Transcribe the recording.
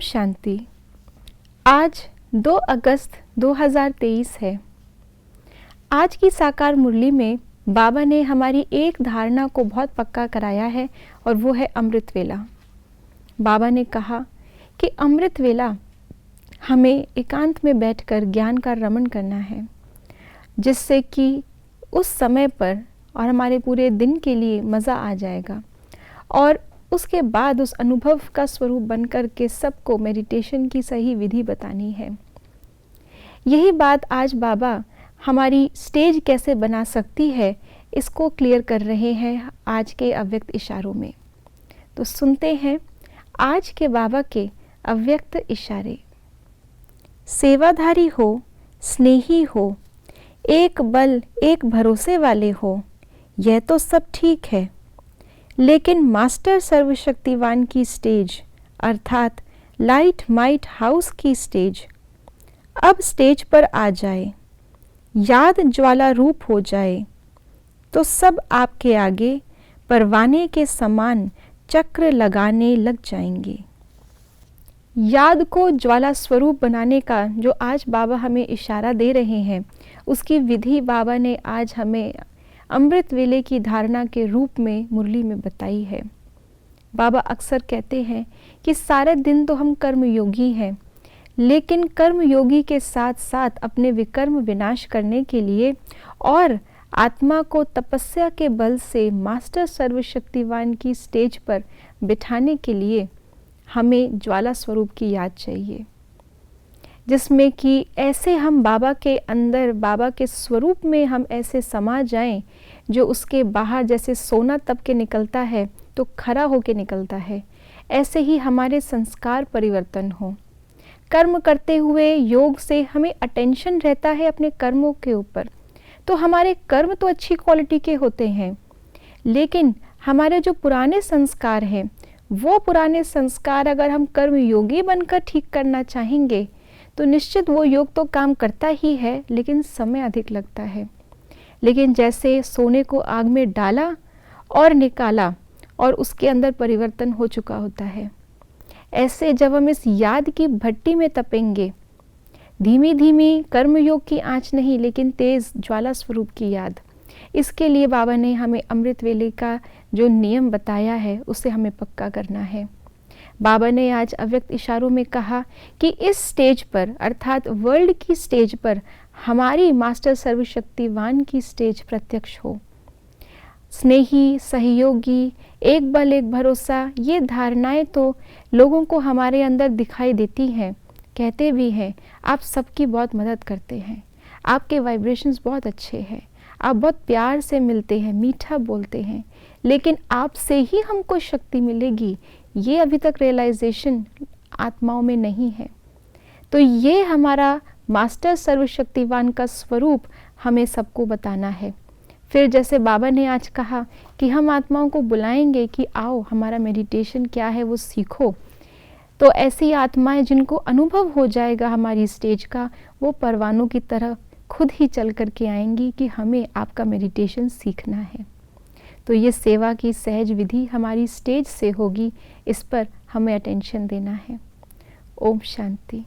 शांति। आज 2 अगस्त 2023 है। आज की साकार मुरली में बाबा ने हमारी एक धारणा को बहुत पक्का कराया है और वो है अमृत वेला। बाबा ने कहा कि अमृत वेला हमें एकांत में बैठकर ज्ञान का रमण करना है, जिससे कि उस समय पर और हमारे पूरे दिन के लिए मज़ा आ जाएगा और उसके बाद उस अनुभव का स्वरूप बनकर के सबको मेडिटेशन की सही विधि बतानी है। यही बात आज बाबा हमारी स्टेज कैसे बना सकती है इसको क्लियर कर रहे हैं आज के अव्यक्त इशारों में। तो सुनते हैं आज के बाबा के अव्यक्त इशारे। सेवाधारी हो, स्नेही हो, एक बल एक भरोसे वाले हो, यह तो सब ठीक है, लेकिन मास्टर सर्वशक्तिवान की स्टेज अर्थात लाइट माइट हाउस की स्टेज अब स्टेज पर आ जाए, याद ज्वाला रूप हो जाए, तो सब आपके आगे परवाने के समान चक्र लगाने लग जाएंगे। याद को ज्वाला स्वरूप बनाने का जो आज बाबा हमें इशारा दे रहे हैं, उसकी विधि बाबा ने आज हमें अमृत वेले की धारणा के रूप में मुरली में बताई है। बाबा अक्सर कहते हैं कि सारे दिन तो हम कर्मयोगी हैं, लेकिन कर्मयोगी के साथ साथ अपने विकर्म विनाश करने के लिए और आत्मा को तपस्या के बल से मास्टर सर्वशक्तिवान की स्टेज पर बिठाने के लिए हमें ज्वाला स्वरूप की याद चाहिए, जिसमें कि ऐसे हम बाबा के अंदर, बाबा के स्वरूप में हम ऐसे समा जाएं जो उसके बाहर जैसे सोना तप के निकलता है तो खरा होके निकलता है, ऐसे ही हमारे संस्कार परिवर्तन हो। कर्म करते हुए योग से हमें अटेंशन रहता है अपने कर्मों के ऊपर, तो हमारे कर्म तो अच्छी क्वालिटी के होते हैं, लेकिन हमारे जो पुराने संस्कार हैं वो पुराने संस्कार अगर हम कर्म योगी बनकर ठीक करना चाहेंगे तो निश्चित वो योग तो काम करता ही है, लेकिन समय अधिक लगता है। लेकिन जैसे सोने को आग में डाला और निकाला और उसके अंदर परिवर्तन हो चुका होता है, ऐसे जब हम इस याद की भट्टी में तपेंगे, धीमी धीमी कर्मयोग की आंच नहीं लेकिन तेज ज्वाला स्वरूप की याद, इसके लिए बाबा ने हमें अमृत वेले का जो नियम बताया है उसे हमें पक्का करना है। बाबा ने आज अव्यक्त इशारों में कहा कि इस स्टेज पर अर्थात वर्ल्ड की स्टेज पर हमारी मास्टर सर्वशक्तिवान की स्टेज प्रत्यक्ष हो। स्नेही, सहयोगी, एक बल एक भरोसा, ये धारणाएं तो लोगों को हमारे अंदर दिखाई देती हैं, कहते भी हैं आप सबकी बहुत मदद करते हैं, आपके वाइब्रेशंस बहुत अच्छे हैं, आप बहुत प्यार से मिलते हैं, मीठा बोलते हैं, लेकिन आपसे ही हमको शक्ति मिलेगी, ये अभी तक रियलाइजेशन आत्माओं में नहीं है। तो ये हमारा मास्टर सर्वशक्तिवान का स्वरूप हमें सबको बताना है। फिर जैसे बाबा ने आज कहा कि हम आत्माओं को बुलाएंगे कि आओ हमारा मेडिटेशन क्या है वो सीखो, तो ऐसी आत्माएं जिनको अनुभव हो जाएगा हमारी स्टेज का, वो परवानों की तरह खुद ही चल कर के आएंगी कि हमें आपका मेडिटेशन सीखना है। तो ये सेवा की सहज विधि हमारी स्टेज से होगी, इस पर हमें अटेंशन देना है। ओम शांति।